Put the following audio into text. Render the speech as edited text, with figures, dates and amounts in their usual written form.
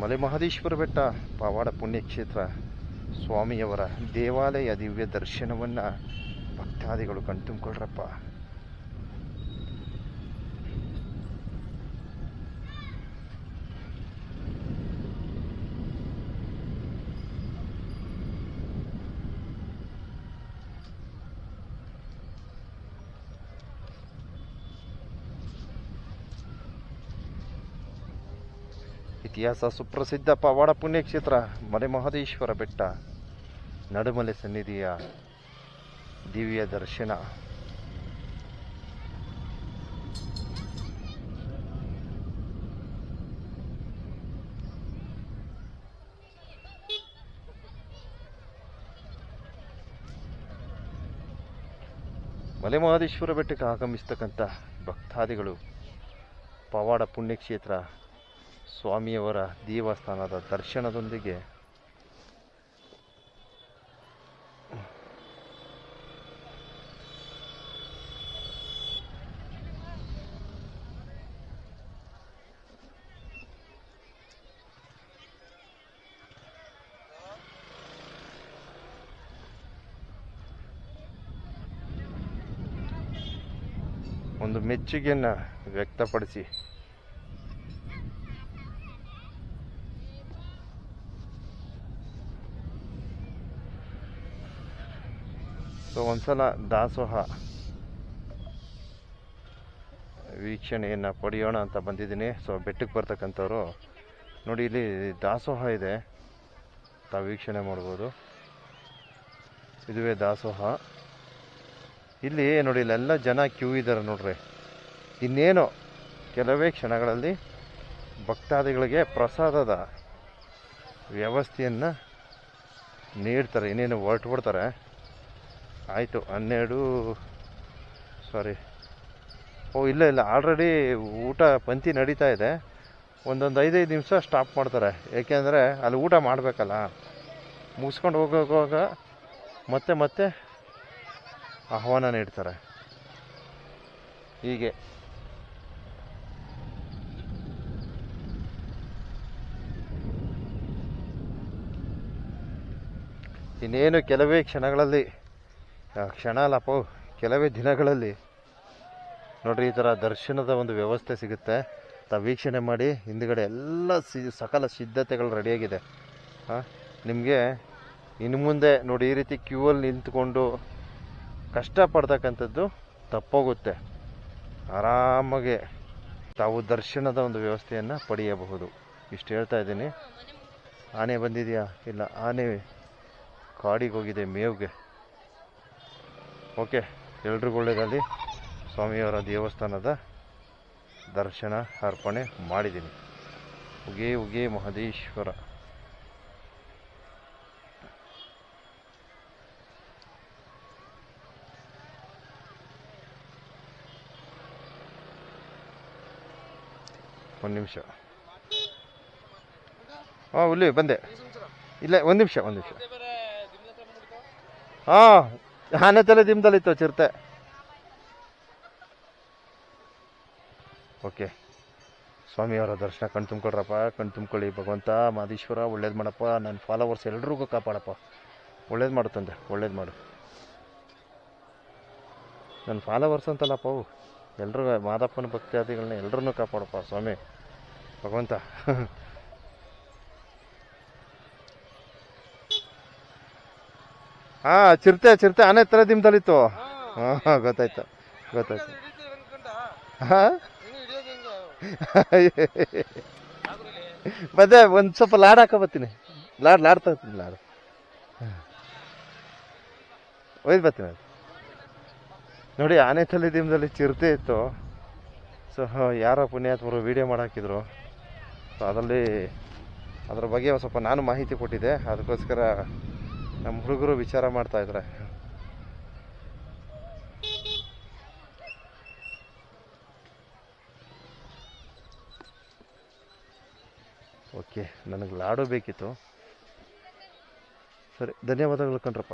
ಮಲೆ ಮಹದೇಶ್ವರ ಬೆಟ್ಟ ಪವಾಡ ಪುಣ್ಯಕ್ಷೇತ್ರ ಸ್ವಾಮಿಯವರ ದೇವಾಲಯ ದಿವ್ಯ ದರ್ಶನವನ್ನು ಭಕ್ತಾದಿಗಳು ಕಣ್ತುಂಬಿಕೊಳ್ಳ್ರಪ್ಪ. ಇತಿಹಾಸ ಸುಪ್ರಸಿದ್ಧ ಪವಾಡ ಪುಣ್ಯಕ್ಷೇತ್ರ ಮಲೆ ಮಹದೇಶ್ವರ ಬೆಟ್ಟ ನಡುಮಲೆ ಸನ್ನಿಧಿಯ ದಿವ್ಯ ದರ್ಶನ. ಮಲೆ ಮಹದೇಶ್ವರ ಬೆಟ್ಟಕ್ಕೆ ಆಗಮಿಸ್ತಕ್ಕಂಥ ಭಕ್ತಾದಿಗಳು ಪವಾಡ ಪುಣ್ಯಕ್ಷೇತ್ರ ಸ್ವಾಮಿಯವರ ದೇವಸ್ಥಾನದ ದರ್ಶನದೊಂದಿಗೆ ಒಂದು ಮೆಚ್ಚುಗೆಯನ್ನು ವ್ಯಕ್ತಪಡಿಸಿ ಒಂದ್ಸಲ ದಾಸೋಹ ವೀಕ್ಷಣೆಯನ್ನು ಪಡೆಯೋಣ ಅಂತ ಬಂದಿದ್ದೀನಿ. ಬೆಟ್ಟಕ್ಕೆ ಬರ್ತಕ್ಕಂಥವ್ರು ನೋಡಿ, ಇಲ್ಲಿ ದಾಸೋಹ ಇದೆ, ತಾವು ವೀಕ್ಷಣೆ ಮಾಡ್ಬೋದು. ಇದುವೇ ದಾಸೋಹ. ಇಲ್ಲಿ ನೋಡಿ, ಇಲ್ಲೆಲ್ಲ ಜನ ಕ್ಯೂ ಇದ್ದಾರೆ ನೋಡ್ರಿ. ಇನ್ನೇನು ಕೆಲವೇ ಕ್ಷಣಗಳಲ್ಲಿ ಭಕ್ತಾದಿಗಳಿಗೆ ಪ್ರಸಾದದ ವ್ಯವಸ್ಥೆಯನ್ನು ನೀಡ್ತಾರೆ. ಇನ್ನೇನು ಹೊರಟುಬಿಡ್ತಾರೆ. ಆಯಿತು 12 ಇಲ್ಲ ಆಲ್ರೆಡಿ ಊಟ ಪಂಕ್ತಿ ನಡೀತಾ ಇದೆ. ಒಂದೊಂದು 5 ನಿಮಿಷ ಸ್ಟಾಪ್ ಮಾಡ್ತಾರೆ. ಏಕೆಂದರೆ ಅಲ್ಲಿ ಊಟ ಮಾಡಬೇಕಲ್ಲ. ಮುಗಿಸ್ಕೊಂಡು ಹೋಗುವಾಗ ಮತ್ತೆ ಆಹ್ವಾನ ನೀಡ್ತಾರೆ. ಹೀಗೆ ಇನ್ನೇನು ಕೆಲವೇ ಕ್ಷಣಗಳಲ್ಲಿ, ಕ್ಷಣ ಅಲ್ಲಪ್ಪ, ಕೆಲವೇ ದಿನಗಳಲ್ಲಿ ನೋಡ್ರಿ ಈ ಥರ ದರ್ಶನದ ಒಂದು ವ್ಯವಸ್ಥೆ ಸಿಗುತ್ತೆ. ತಾವು ವೀಕ್ಷಣೆ ಮಾಡಿ. ಹಿಂದುಗಡೆ ಎಲ್ಲ ಸಕಲ ಸಿದ್ಧತೆಗಳು ರೆಡಿಯಾಗಿದೆ. ನಿಮಗೆ ಇನ್ನು ಮುಂದೆ ನೋಡಿ ಈ ರೀತಿ ಕ್ಯೂ ಅಲ್ಲಿ ನಿಂತ್ಕೊಂಡು ಕಷ್ಟಪಡ್ತಕ್ಕಂಥದ್ದು ತಪ್ಪೋಗುತ್ತೆ. ಆರಾಮಾಗಿ ತಾವು ದರ್ಶನದ ಒಂದು ವ್ಯವಸ್ಥೆಯನ್ನು ಪಡೆಯಬಹುದು. ಇಷ್ಟು ಹೇಳ್ತಾ ಇದ್ದೀನಿ. ಆನೆ ಬಂದಿದೆಯಾ? ಇಲ್ಲ, ಆನೆ ಕಾಡಿಗೆ ಹೋಗಿದೆ ಮೇವ್ಗೆ. ಓಕೆ, ಎಲ್ರಿಗೂ ಒಳ್ಳೆಯದಲ್ಲಿ. ಸ್ವಾಮಿಯವರ ದೇವಸ್ಥಾನದ ದರ್ಶನ ಅರ್ಪಣೆ ಮಾಡಿದ್ದೀನಿ. ಉಗೇ ಉಗೇ ಮಹದೇಶ್ವರ. ಒಂದು ನಿಮಿಷ. ಹುಲಿ ಬಂದೆ. ಇಲ್ಲ, ಒಂದು ನಿಮಿಷ. ಆನೆ ತಲೆ ದಿಮ್ದಲ್ಲಿತ್ತು ಚಿರತೆ. ಓಕೆ, ಸ್ವಾಮಿಯವರ ದರ್ಶನ ಕಣ್ತುಂಬಿಕೊಳ್ರಪ್ಪ. ಕಣ್ತುಂಬಿಕೊಳ್ಳಿ. ಭಗವಂತ ಮಹದೇಶ್ವರ ಒಳ್ಳೇದು ಮಾಡಪ್ಪ. ನನ್ನ ಫಾಲೋವರ್ಸ್ ಎಲ್ರಿಗೂ ಕಾಪಾಡಪ್ಪ. ಒಳ್ಳೇದು ಮಾಡು ತಂದೆ, ಒಳ್ಳೇದು ಮಾಡು. ನನ್ನ ಫಾಲೋವರ್ಸ್ ಅಂತಲ್ಲಪ್ಪ, ಅವು ಎಲ್ರಿಗೂ ಮಾದಪ್ಪನ ಭಕ್ತಾದಿಗಳನ್ನ ಎಲ್ರನ್ನೂ ಕಾಪಾಡಪ್ಪ ಸ್ವಾಮಿ ಭಗವಂತ. ಚಿರತೆ ಆನೆ ತರ ದಿಮ್ದಲ್ಲಿತ್ತು. ಗೊತ್ತಾಯ್ತು. ಮತ್ತೆ ಒಂದು ಸ್ವಲ್ಪ ಲಾಡ್ ಹಾಕೋಬತ್ತೀನಿ. ಲಾಡ್ ತಗೋತೀನಿ. ಲಾಡ್ ಒಯ್ದು ಬರ್ತೀನಿ. ನೋಡಿ, ಆನೆ ತಲೆ ದಿಮ್ದಲ್ಲಿ ಚಿರತೆ ಇತ್ತು. ಯಾರೋ ಪುಣ್ಯಾತ್ಮರು ವಿಡಿಯೋ ಮಾಡಾಕಿದ್ರು. ಅದರ ಬಗ್ಗೆ ಒಂದು ಸ್ವಲ್ಪ ನಾನು ಮಾಹಿತಿ ಕೊಟ್ಟಿದ್ದೆ. ಅದಕ್ಕೋಸ್ಕರ ನಮ್ಮ ಹುಡುಗರು ವಿಚಾರ ಮಾಡ್ತಾ ಇದ್ದಾರೆ. ಓಕೆ, ನನಗೆ ಲಾಡು ಬೇಕಿತ್ತು. ಸರಿ, ಧನ್ಯವಾದಗಳು ಕಣ್ರಪ್ಪ.